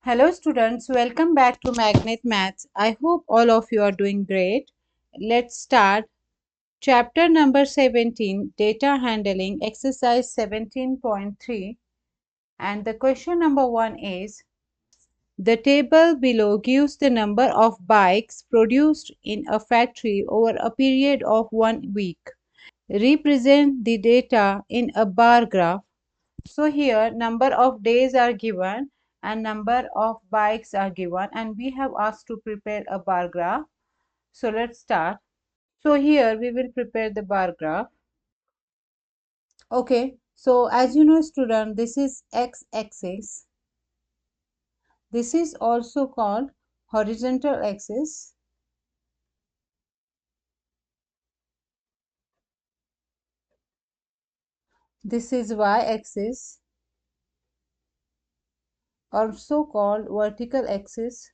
Hello students, welcome back to Magnet Maths. I hope all of you are doing great. Let's start chapter number 17, data handling, exercise 17.3, and the question number 1 is the table below gives the number of bikes produced in a factory over a period of 1 week. Represent the data in a bar graph. So here number of days are given and number of bikes are given, and we have asked to prepare a bar graph. So let's start. So here we will prepare the bar graph. Okay, so as you know student, this is x-axis. This is also called horizontal axis. This is y-axis, also called vertical axis.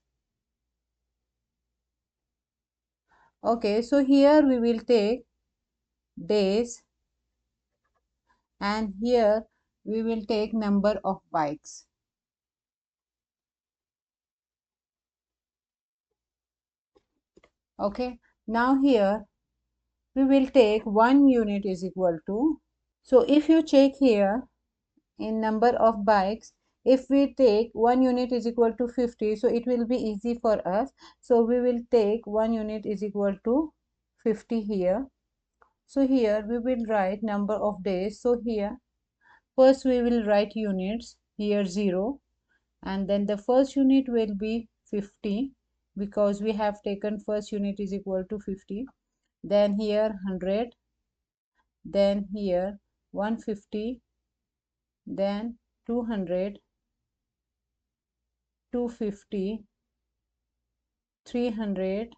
Okay, so here we will take days and here we will take number of bikes. Okay, now here we will take 1 unit is equal to, so if you check here in number of bikes, if we take 1 unit is equal to 50, so it will be easy for us. So we will take 1 unit is equal to 50 here. So here we will write number of days. So here first we will write units, here 0, and then the first unit will be 50 because we have taken first unit is equal to 50. Then here 100, then here 150, then 200, 250, 300,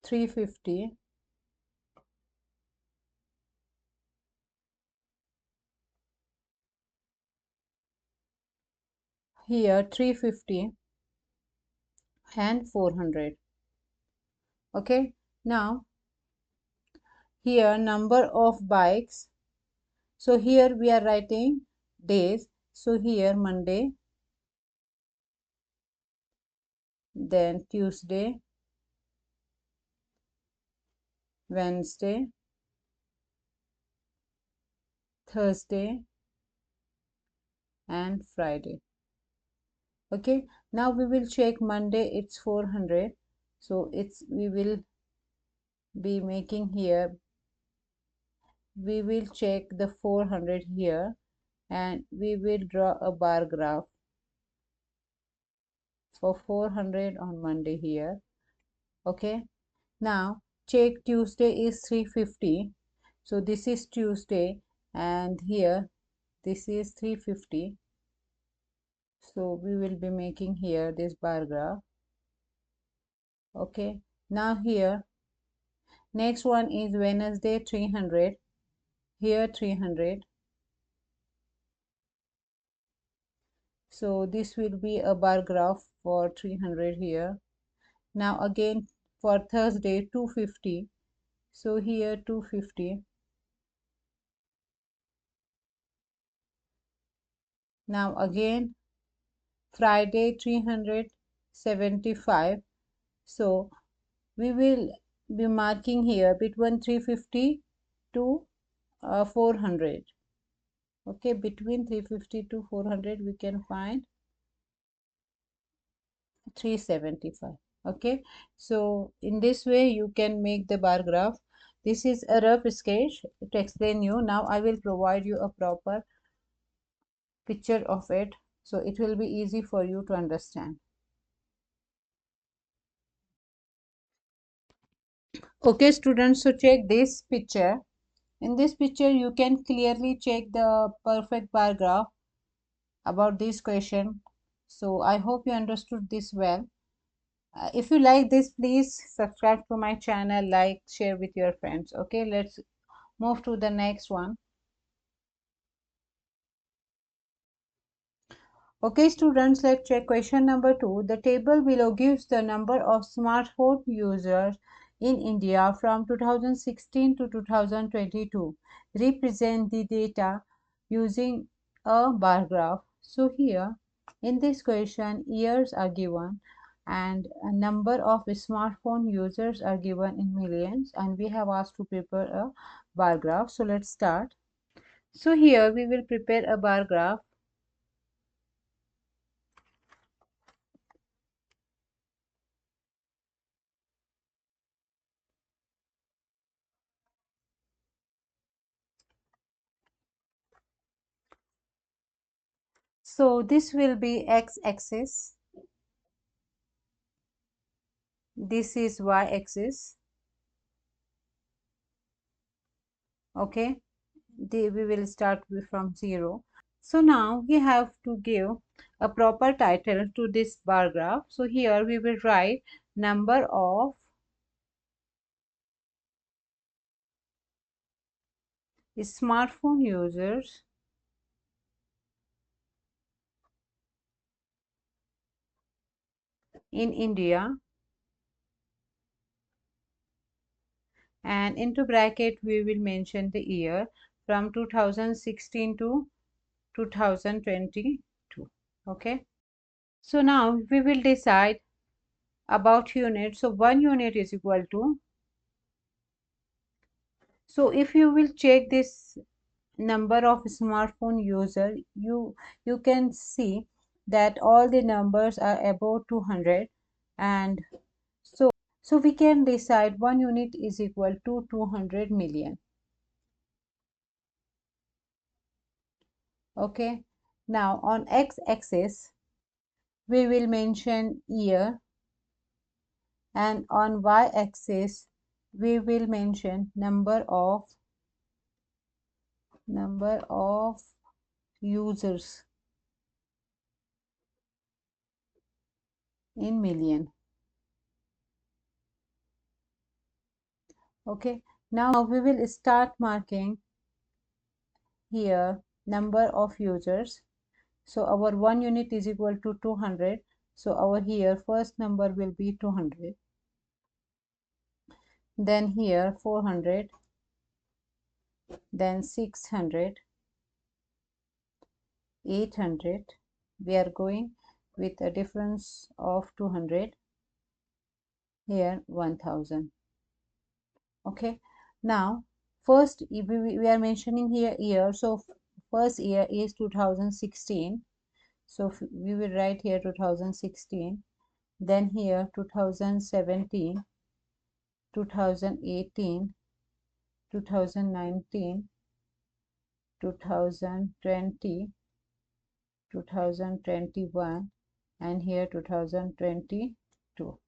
350, here 350 and 400. Okay, now here number of bikes. So here we are writing days. So here Monday, then Tuesday, Wednesday, Thursday, and Friday. Okay, now we will check Monday, it's 400. So we will be making here, we will check the 400 here and we will draw a bar graph for 400 on Monday here. Okay, now check Tuesday is 350. So this is Tuesday and here this is 350. So we will be making here this bar graph. Okay, now here next one is Wednesday 300, here 300. So this will be a bar graph for 300 here. Now again for Thursday 250. So here 250. Now again Friday 375. So we will be marking here between 350 to 400. Okay, between 350 to 400 we can find 375. Okay, so in this way you can make the bar graph. This is a rough sketch to explain you. Now I will provide you a proper picture of it, so it will be easy for you to understand. Okay students, so check this picture. In this picture you can clearly check the perfect bar graph about this question. So I hope you understood this well. If you like this, please subscribe to my channel, like, share with your friends. Okay, let's move to the next one. Okay students, let's check question number 2. The table below gives the number of smartphone users in India from 2016 to 2022. Represent the data using a bar graph. So here in this question, years are given and a number of smartphone users are given in millions, and we have asked to prepare a bar graph. So let's start. So here we will prepare a bar graph. So this will be x-axis, this is y-axis. Okay, we will start from 0. So now we have to give a proper title to this bar graph. So here we will write number of smartphone users in India, and into bracket we will mention the year from 2016 to 2022. Okay, so now we will decide about unit. So 1 unit is equal to, so if you will check this number of smartphone user, you can see that all the numbers are above 200, and so we can decide 1 unit is equal to 200 million. Okay, now on x-axis we will mention year, and on y-axis we will mention number of users in million. Okay, now we will start marking here number of users. So our 1 unit is equal to 200. So our here first number will be 200. Then here 400. Then 600. 800. We are going with a difference of 200. Here 1000. Okay. Now first we are mentioning here year. So first year is 2016. So we will write here 2016. Then here 2017, 2018, 2019, 2020, 2021, and here 2022.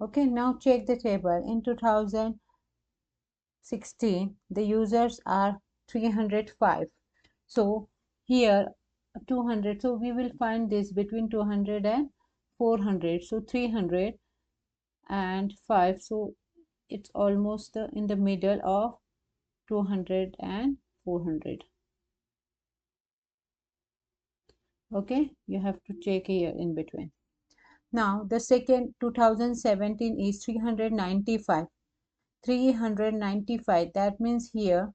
Okay, now check the table. In 2016 the users are 305. So here 200, so we will find this between 200 and 400. So 300 and 5, so it's almost in the middle of 200 and 400. Okay, you have to check here in between. Now the second 2017 is 395. 395, that means here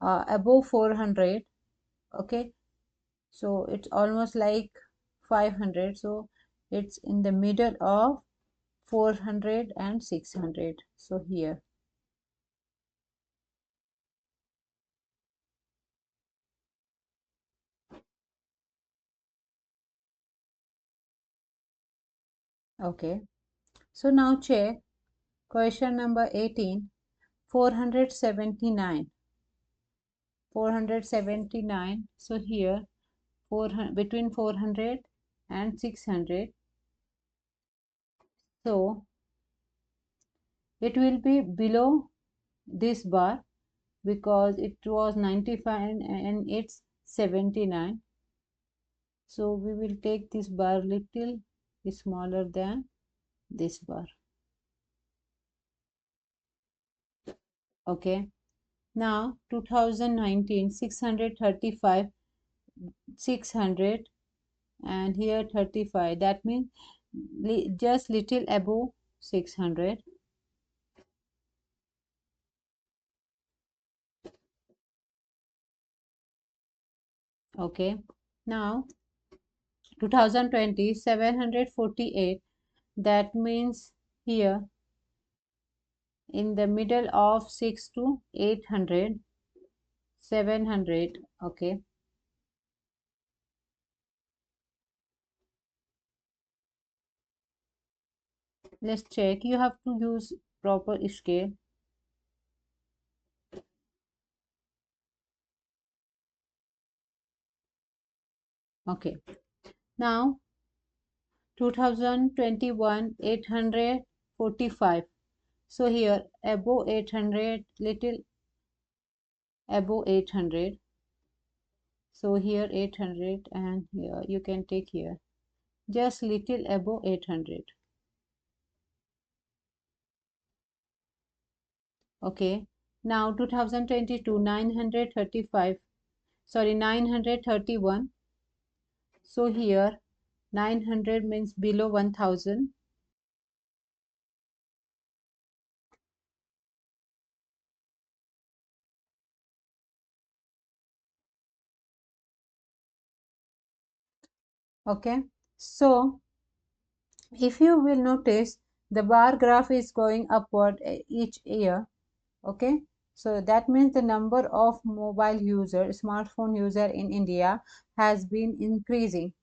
above 400. Okay, so it's almost like 500, so it's in the middle of 400 and 600. So here, okay, so now check question number 18. 479. 479, so here 400, between 400 and 600, so it will be below this bar because it was 95 and it's 79. So we will take this bar little smaller than this bar. Okay, now 2019, 635, 600, and here 35, that means just little above 600. Okay, now 2020 748, that means here in the middle of 6 to 800, 700. Okay, let's check. You have to use proper scale. Okay, now 2021 845. So here above 800, little above 800. So here 800, and here you can take here just little above 800. Okay, now 2022 935, sorry, 931. So here 900 means below 1000. Okay, so if you will notice, the bar graph is going upward each year. Okay, so that means the number of mobile user, smartphone user in India has been increasing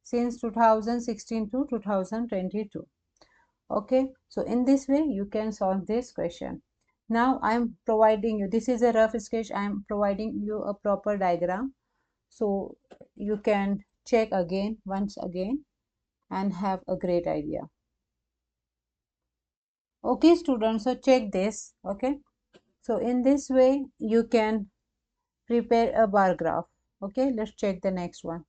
since 2016 to 2022. Okay, so in this way you can solve this question. Now I am providing you, this is a rough sketch, I am providing you a proper diagram, so you can check again once again and have a great idea. Okay students, so check this. Okay, so in this way you can prepare a bar graph. Okay, let's check the next one.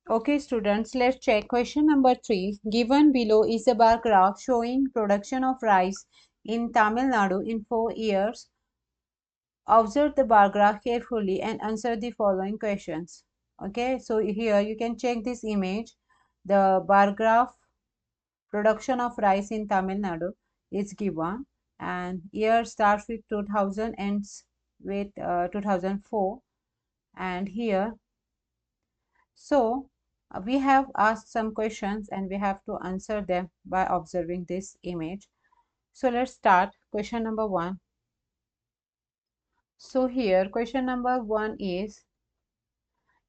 Okay students, let's check question number 3. Given below is a bar graph showing production of rice in Tamil Nadu in 4 years. Observe the bar graph carefully and answer the following questions. Okay, so here you can check this image. The bar graph production of rice in Tamil Nadu is given, and year starts with 2000, ends with 2004. And here, so we have asked some questions and we have to answer them by observing this image. So let's start question number 1. So here question number 1 is,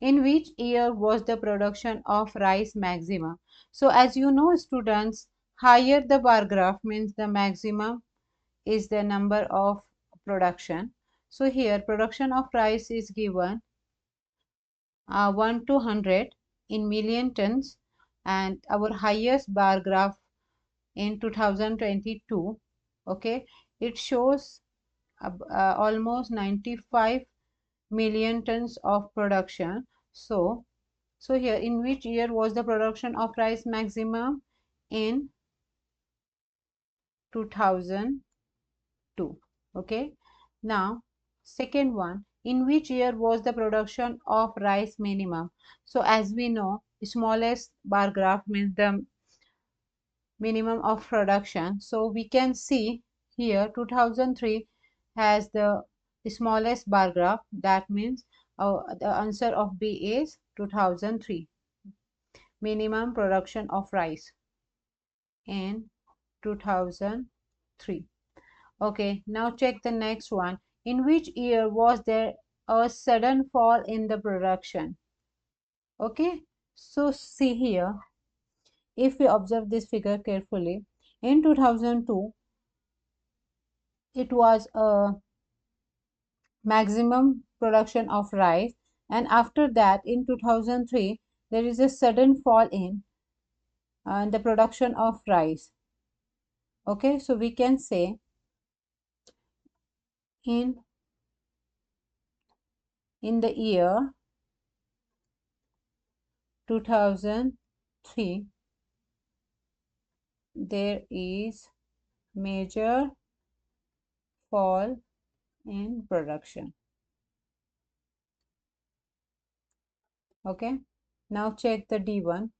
in which year was the production of rice maximum? So as you know students, higher the bar graph means the maximum is the number of production. So here production of rice is given 1 to 100 in million tons, and our highest bar graph in 2022. Okay, it shows almost 95 million tons of production. So here in which year was the production of rice maximum? In 2002. Okay, now second one, in which year was the production of rice minimum? So as we know, smallest bar graph means the minimum of production. So we can see here 2003 has the smallest bar graph. That means the answer of B is 2003, minimum production of rice in 2003. Okay, now check the next one. In which year was there a sudden fall in the production? Okay, so see here, if we observe this figure carefully, in 2002 it was a maximum production of rice, and after that in 2003 there is a sudden fall in the production of rice. Okay, so we can say in the year 2003 there is major fall in production. Okay, now check the D1.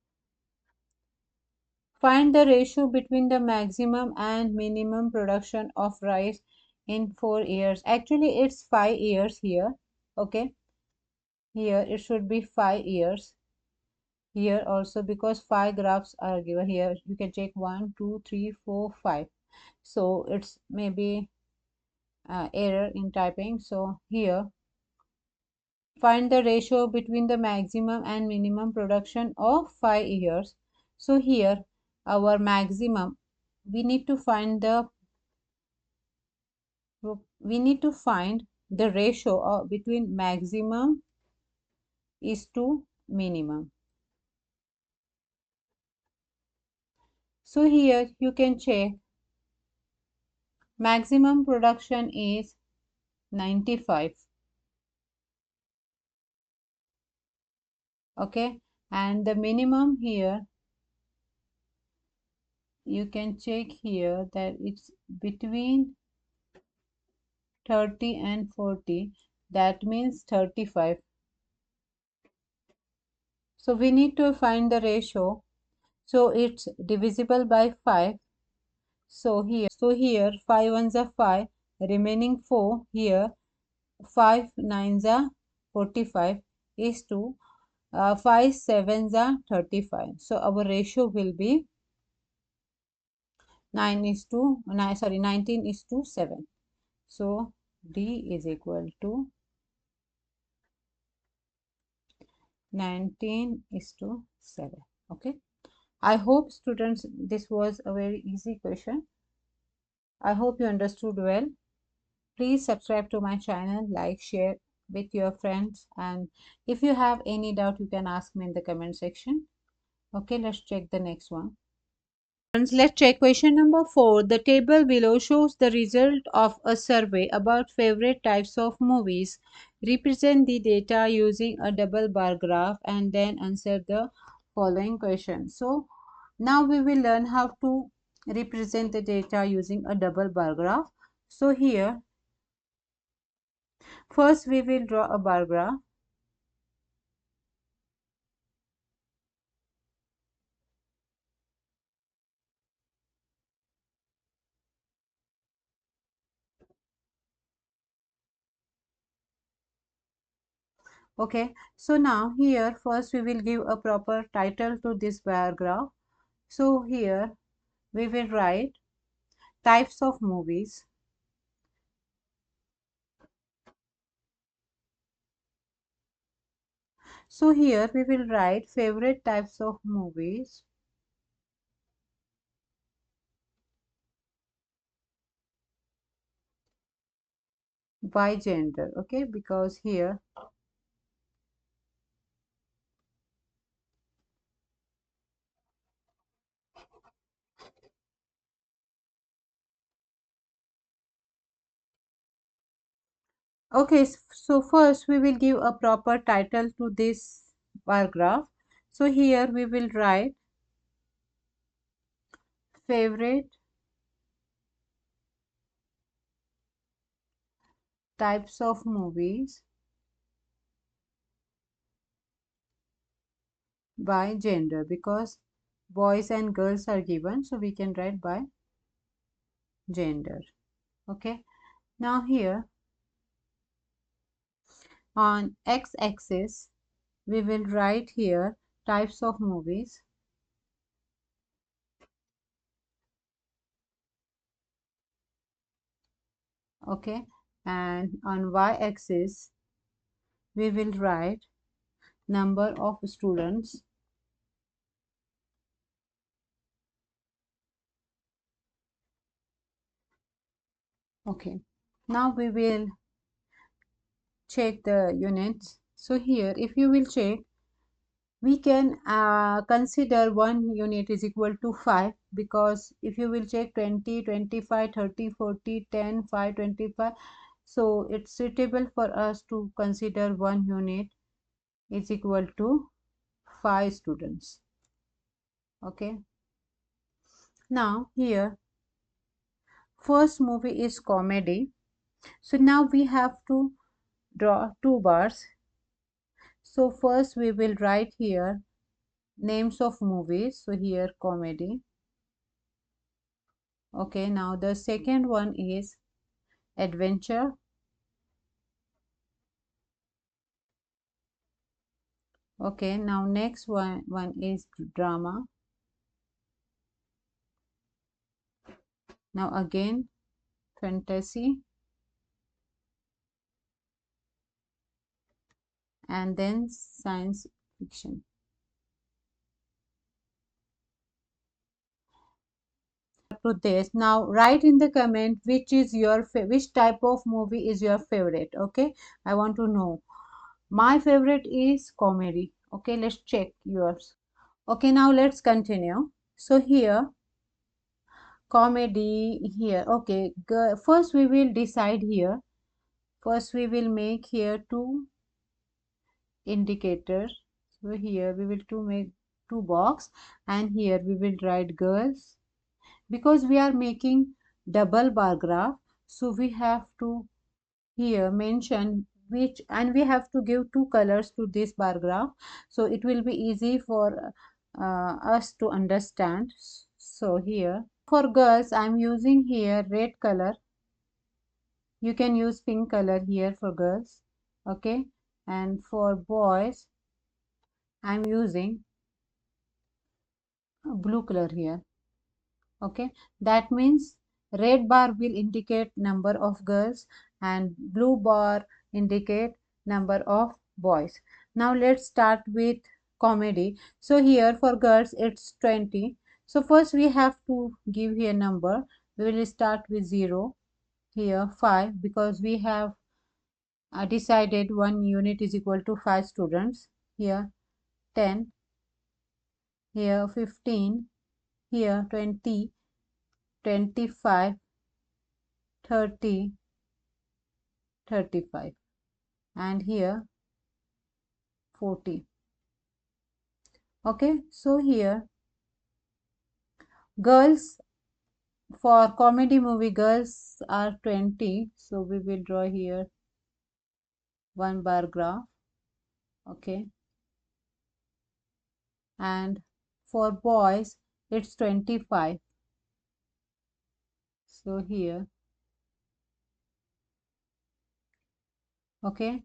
Find the ratio between the maximum and minimum production of rice in 4 years. Actually it's 5 years here. Okay, here it should be 5 years here also, because 5 graphs are given here. You can check 1 2 3 4 5, so it's maybe error in typing. So here, find the ratio between the maximum and minimum production of 5 years. So here our maximum, we need to find the ratio between maximum is to minimum. So here you can check maximum production is 95. Okay, and the minimum here you can check here that it's between 30 and 40, that means 35. So we need to find the ratio, so it's divisible by 5. So here 5 ones are 5, remaining 4 here, 5 nines are 45 is to 5 sevens are 35. So our ratio will be 19 is to 7. So D is equal to 19 is to 7. Okay, I hope students this was a very easy question. I hope you understood well. Please subscribe to my channel, like, share with your friends, and if you have any doubt you can ask me in the comment section. Okay, let's check the next one. Let's check question number 4. The table below shows the result of a survey about favorite types of movies. Represent the data using a double bar graph and then answer the following question. So now we will learn how to represent the data using a double bar graph. So here first we will draw a bar graph. Okay, so now here first we will give a proper title to this bar graph. So here we will write types of movies. So here we will write favorite types of movies by gender. Okay, because here okay, so first we will give a proper title to this paragraph. So here we will write favorite types of movies by gender, because boys and girls are given, so we can write by gender. Okay, now here on x-axis we will write here types of movies. Okay, and on y-axis we will write number of students. Okay, now we will check the units. So here if you will check, we can consider 1 unit is equal to 5, because if you will check 20 25 30 40 10 5 25, so it's suitable for us to consider 1 unit is equal to 5 students. Okay, now here first movie is comedy, so now we have to draw 2 bars. So first we will write here names of movies, so here comedy. Okay, now the second one is adventure. Okay, now next one is drama. Now again fantasy, and then science fiction. To this, now write in the comment which is your which type of movie is your favorite. Okay, I want to know. My favorite is comedy. Okay, let's check yours. Okay, now let's continue. So here comedy here. Okay, first we will decide here. First we will make here two indicators. So here we will to make two box, and here we will write girls. Because we are making double bar graph, so we have to here mention which, and we have to give two colors to this bar graph, so it will be easy for us to understand. So here for girls I'm using here red color. You can use pink color here for girls. Okay, and for boys I'm using blue color here. Okay, that means red bar will indicate number of girls and blue bar indicate number of boys. Now let's start with comedy. So here for girls it's 20. So first we have to give here number. We will start with 0, here 5, because we have decided one unit is equal to 5 students. Here 10, here 15, here 20, 25, 30, 35, and here 40. Okay, so here girls, for comedy movie girls are 20, so we will draw here one bar graph. Okay, and for boys it's 25. So here, okay,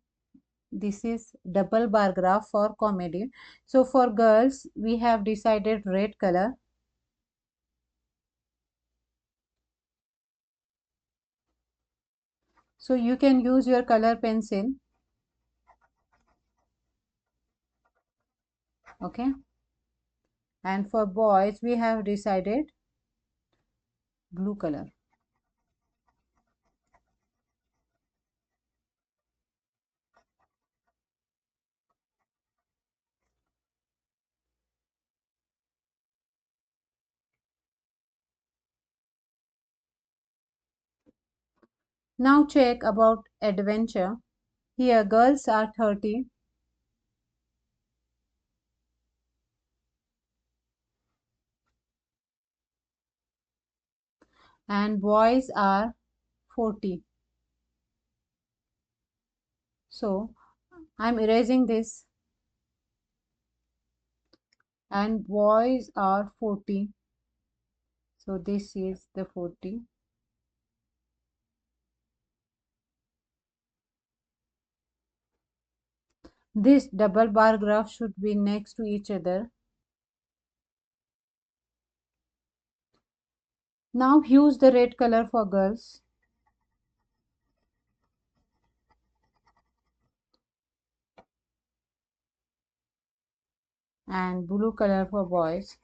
this is double bar graph for comedy. So for girls we have decided red color. So you can use your color pencil. Okay, and for boys we have decided blue color. Now check about adventure. Here girls are 30, and boys are 40. So I'm erasing this, and boys are 40. So this is the 40. This double bar graph should be next to each other. Now use the red color for girls. And blue color for boys.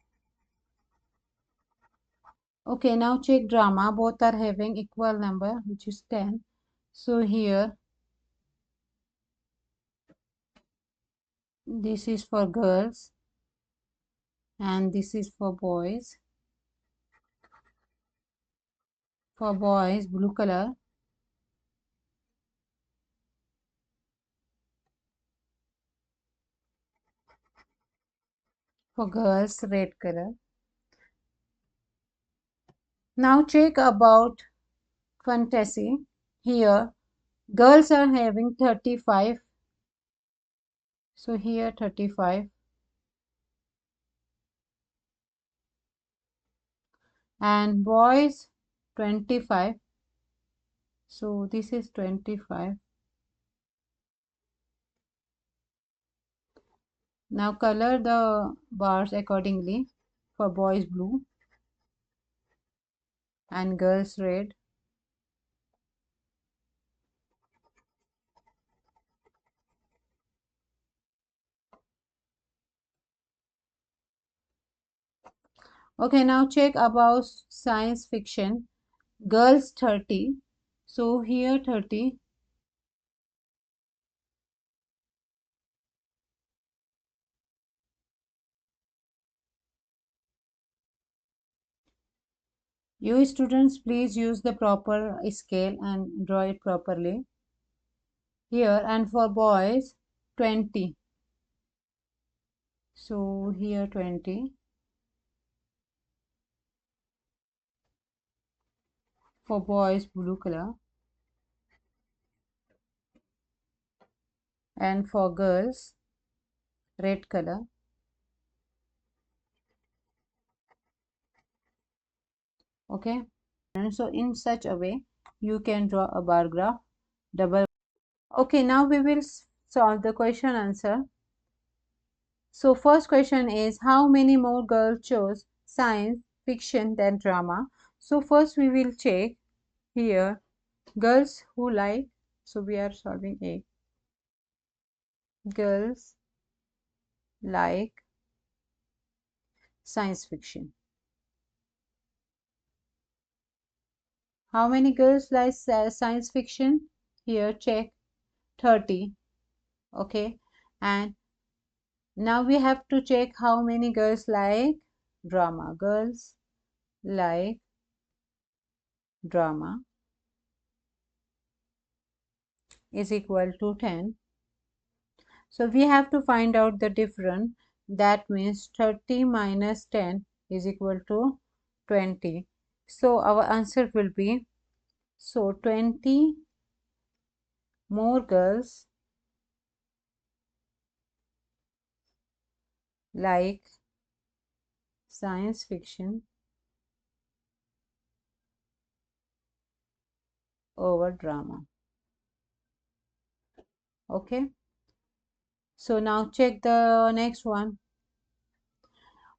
Okay, now check drama. Both are having equal number, which is 10. So here, this is for girls and this is for boys. For boys, blue color. For girls, red color. Now check about fantasy. Here, girls are having 35. So here 35. And boys 25. So this is 25. Now color the bars accordingly. For boys blue and girls red. Okay, now check about science fiction. Girls 30. So here 30. You students please use the proper scale and draw it properly. Here and for boys 20. So here 20. For boys blue color and for girls red color. Okay. And so in such a way you can draw a bar graph double. Okay, now we will solve the question answer. So first question is, how many more girls chose science fiction than drama? So first we will check here girls who like, so we are solving A. Girls like science fiction. How many girls like science fiction? Here check 30. Okay, and now we have to check how many girls like drama. Girls like drama is equal to 10. So we have to find out the difference. That means 30 minus 10 is equal to 20. So our answer will be, so 20 more girls like science fiction over drama. Okay. So now check the next one.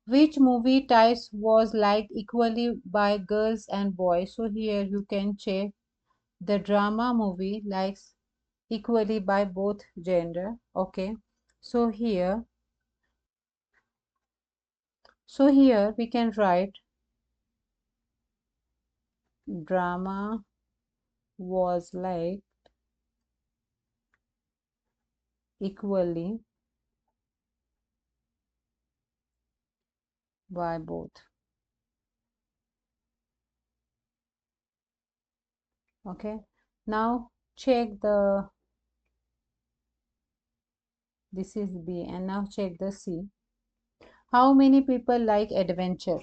Which movie types was liked equally by girls and boys? So here you can check the drama movie likes equally by both gender. Okay. So here we can write drama was liked equally by both. Okay. Now check the, this is B, and now check the C. How many people like adventure?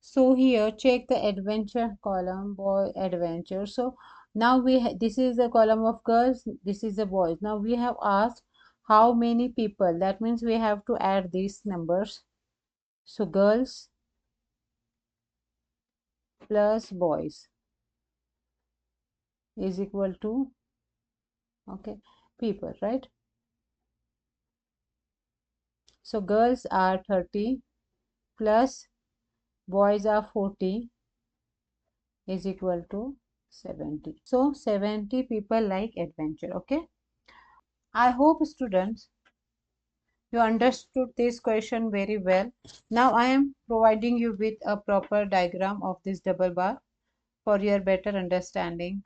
So here check the adventure column, boy adventure. So now this is the column of girls, this is the boys. Now we have asked how many people. That means we have to add these numbers. So girls plus boys is equal to, okay, people, right? So girls are 30 plus boys are 40 is equal to 70. So 70 people like adventure. Okay. I hope students you understood this question very well. Now I am providing you with a proper diagram of this double bar for your better understanding.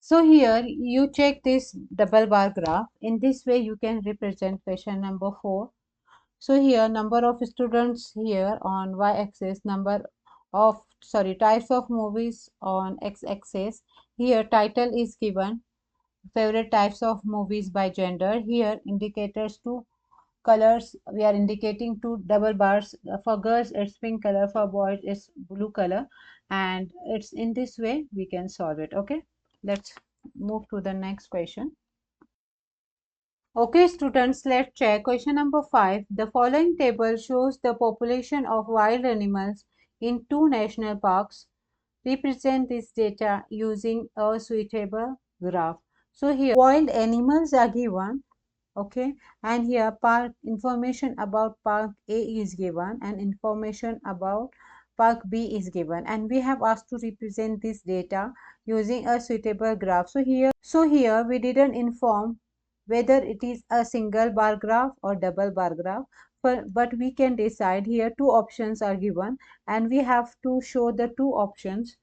So here you check this double bar graph. In this way you can represent question number 4. So here number of students here on y-axis, types of movies on x-axis. Here title is given, favorite types of movies by gender. Here indicators to colors, we are indicating two double bars. For girls it's pink color, for boys it's blue color, and it's in this way we can solve it. Okay, let's move to the next question. Okay students, let's check question number 5. The following table shows the population of wild animals in 2 national parks. Represent this data using a suitable graph. So here wild animals are given, okay, and here park information about park A is given and information about park B is given, and we have asked to represent this data using a suitable graph. So here we didn't inform whether it is a single bar graph or double bar graph, but we can decide. Here two options are given and we have to show the two options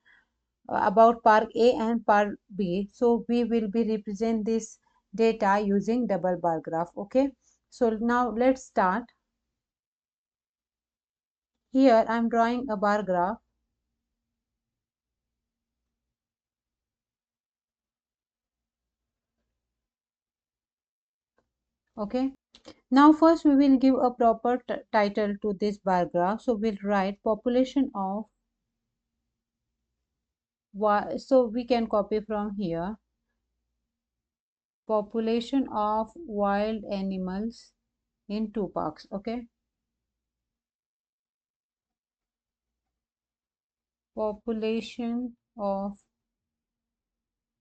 about park A and park B. So we will be represent this data using double bar graph. Okay, so now let's start. Here I'm drawing a bar graph. Okay, now first we will give a proper title to this bar graph. So we'll write population of y. So we can copy from here, population of wild animals in 2 parks. Okay, population of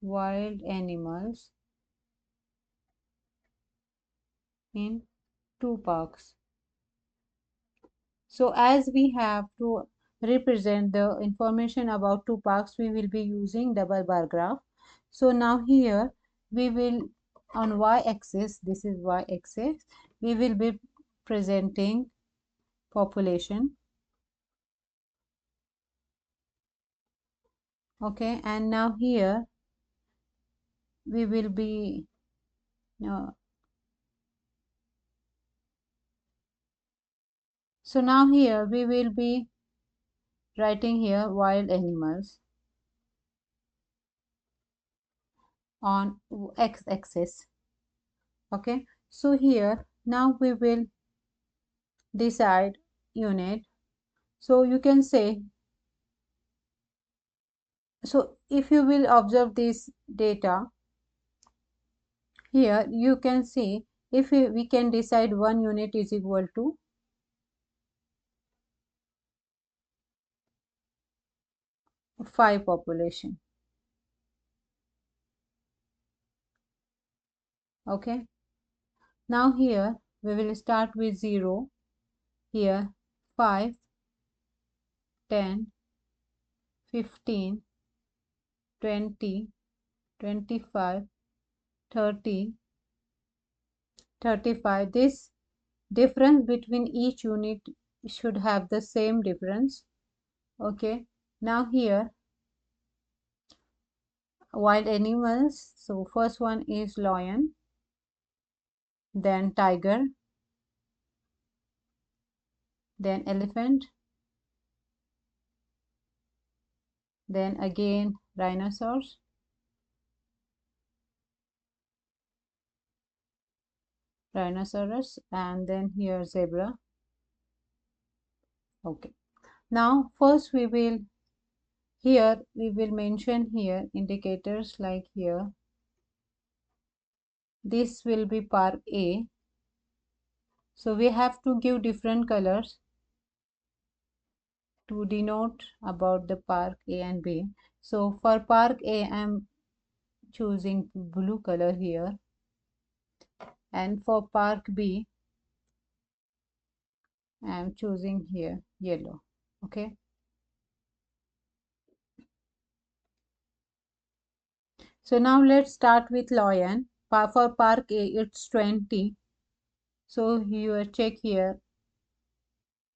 wild animals in 2 parks. So as we have to represent the information about 2 parks, we will be using double bar graph. So now here we will, on y-axis, this is y-axis, we will be presenting population. Okay, and now here we will be so now here we will be writing here wild animals on x-axis. Okay, so here now we will decide unit. So you can say, so if you will observe this data here, you can see if we can decide 1 unit is equal to 5 population. Okay, now here we will start with 0, here 5, 10, 15, 20, 25, 30, 35. This difference between each unit should have the same difference. Okay, now here wild animals. So first one is lion, then tiger, then elephant, then again rhinoceros, and then here zebra. Okay, now first we will mention here indicators, like here this will be park A. So we have to give different colors to denote about the park A and B. So for park A I am choosing blue color here, and for park B I am choosing here yellow. Okay, so now let's start with lion. For park A it's 20. So you check here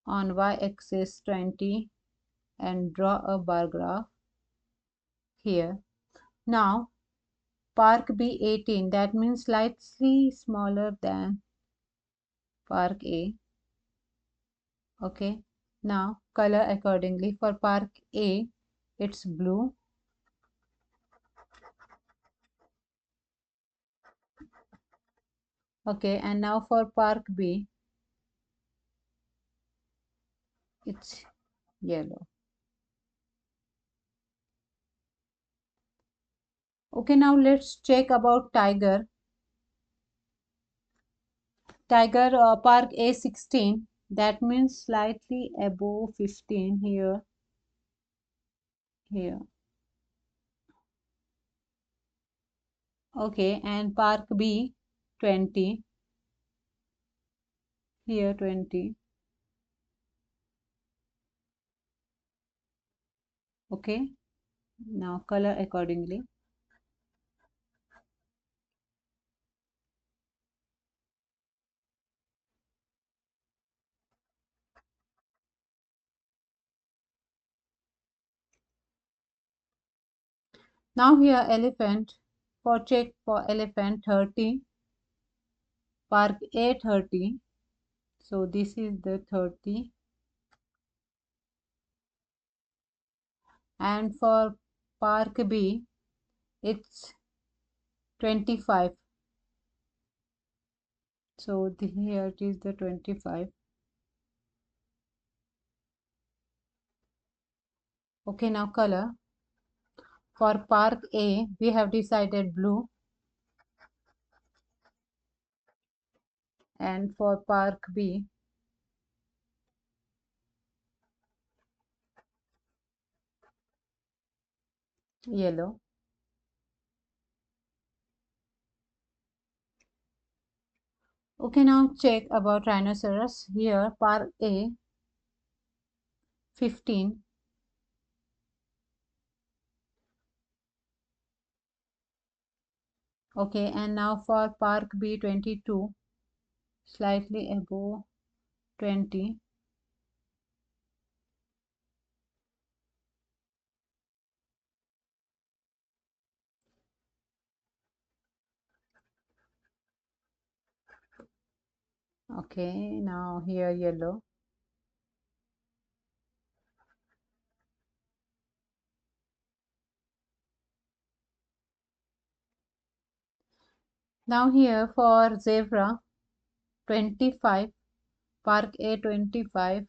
on y-axis 20 and draw a bar graph here. Now park B 18, that means slightly smaller than park A. Okay, now color accordingly. For park A it's blue, okay, and now for park B it's yellow. Okay, now let's check about tiger. Park A 16, That means slightly above 15 here, here. Okay, and park B 20, here 20. Okay, now color accordingly. Now here elephant, for check for elephant 30, park A 30. So this is the 30, and for park B it's 25. So here it is the 25. Okay, now color. For park A we have decided blue, and for park B yellow. Okay, now check about rhinoceros. Here park A 15. Okay, and now for park B 22, slightly above 20. Okay, now here yellow. Now here for zebra 25, park A 25.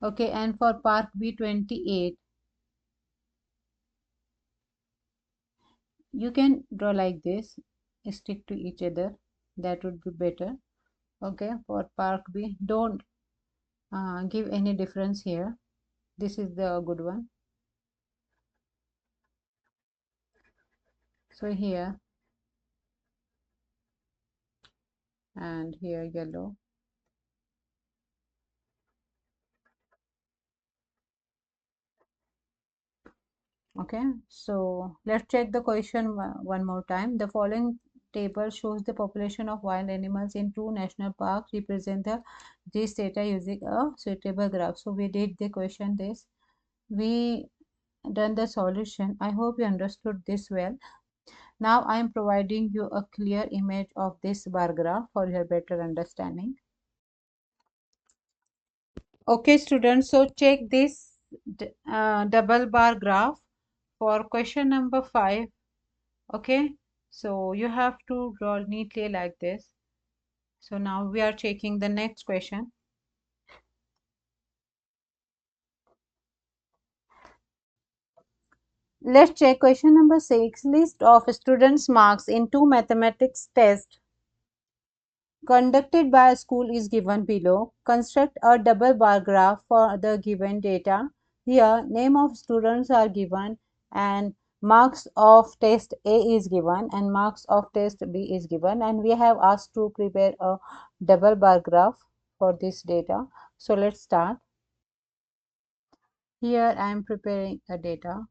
Okay, and for park B 28. You can draw like this, stick to each other, that would be better. Okay, for park B, don't give any difference here. This is the good one. So here and here yellow. Okay, so let's check the question one more time. The following table shows the population of wild animals in two national parks. Represent the this data using a suitable graph. So we did the question this. We done the solution. I hope you understood this well. Now I am providing you a clear image of this bar graph for your better understanding. Okay, students, so check this double bar graph for question number 5. Okay, so you have to draw neatly like this. So now we are checking the next question. Let's check question number 6. List of students' marks in two mathematics tests conducted by a school is given below. Construct a double bar graph for the given data. Here, name of students are given and marks of test A is given and marks of test B is given, and we have asked to prepare a double bar graph for this data. So let's start. Here I am preparing a data.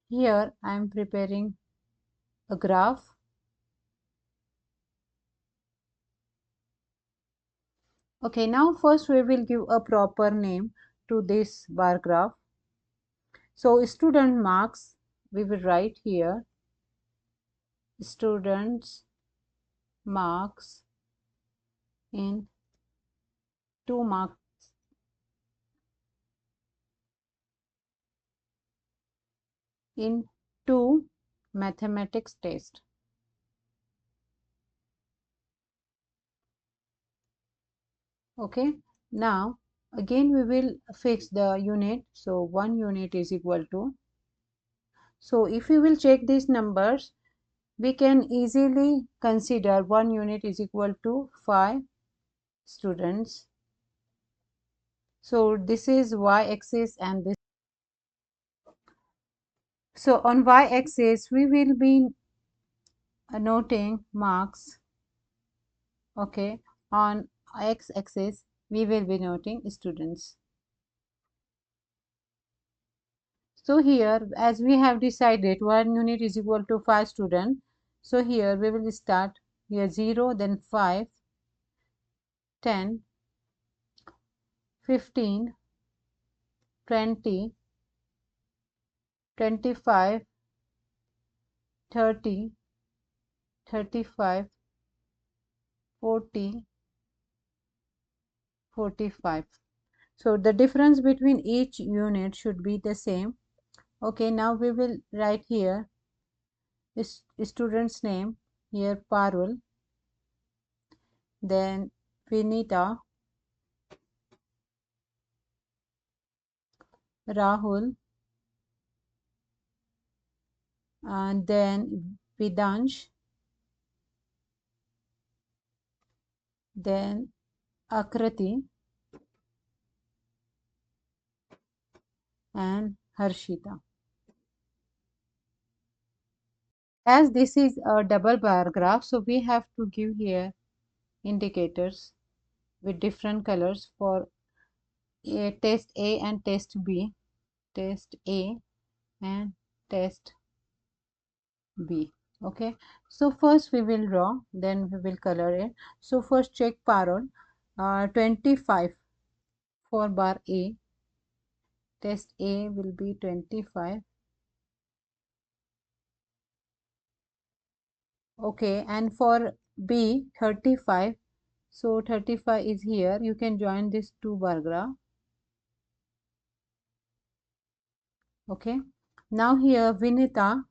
Here I am preparing a graph. Okay, now first we will give a proper name to this bar graph. So student marks, we will write here students marks in 2 marks in 2 mathematics test. Okay, now again we will fix the unit. So 1 unit is equal to, so if we will check these numbers, we can easily consider 1 unit is equal to 5 students. So this is y-axis and this. So on y-axis we will be noting marks. Okay, on x-axis we will be noting students. So here, as we have decided 1 unit is equal to 5 students, so here we will start here 0, then 5, 10, 15, 20, 25, 30, 35, 40, 45. So the difference between each unit should be the same. Okay, now we will write here student's name, here Parul, then Vinita, Rahul, and then Vidansh, then Akrati and Harshita. As this is a double bar graph, so we have to give here indicators with different colors for test A and test B, test A and test B. Okay, so first we will draw, then we will color it. So first check Parol, 25 for bar A, test A will be 25. Okay, and for B 35, so 35 is here. You can join this two bar graph. Okay, now here Vinita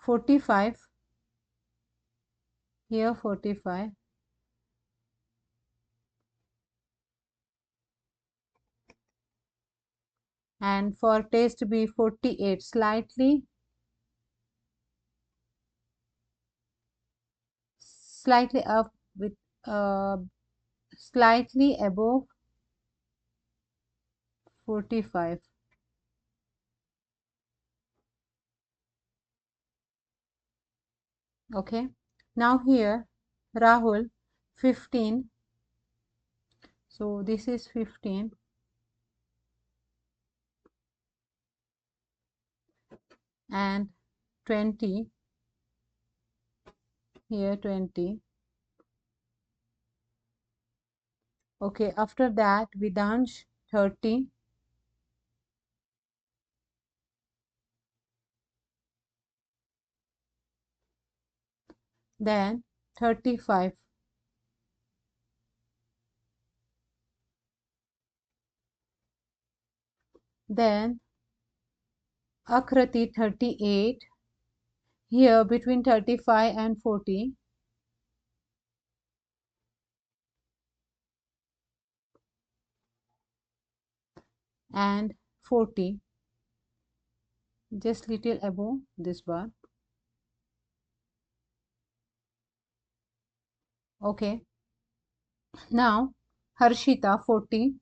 45, here 45, and for test B 48, slightly up with slightly above 45. Okay, now here Rahul 15, so this is 15, and 20, here 20. Okay, after that Vidansh 30, then 35, then Akrati 38, here between 35 and 40, and 40, just little above this bar. Okay, now Harshita 40,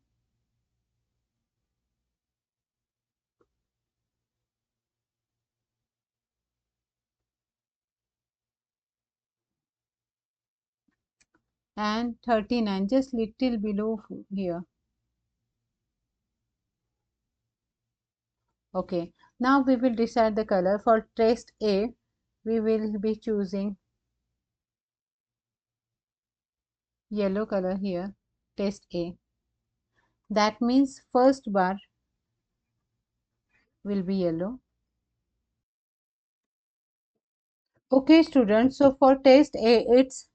and 39, just little below here. Okay, now we will decide the color. For test A, we will be choosing yellow color here, test A. That means first bar will be yellow. Okay, students, so for test A, it's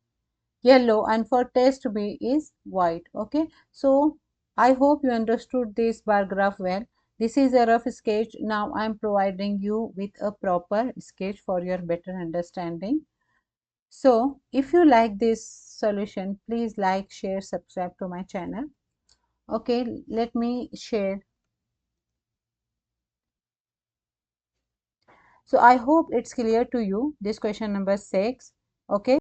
yellow, and for test B is white. Okay, so I hope you understood this bar graph well. This is a rough sketch. Now I am providing you with a proper sketch for your better understanding. So if you like this solution, please like, share, subscribe to my channel. Okay, let me share. So I hope it's clear to you, this question number 6. Okay.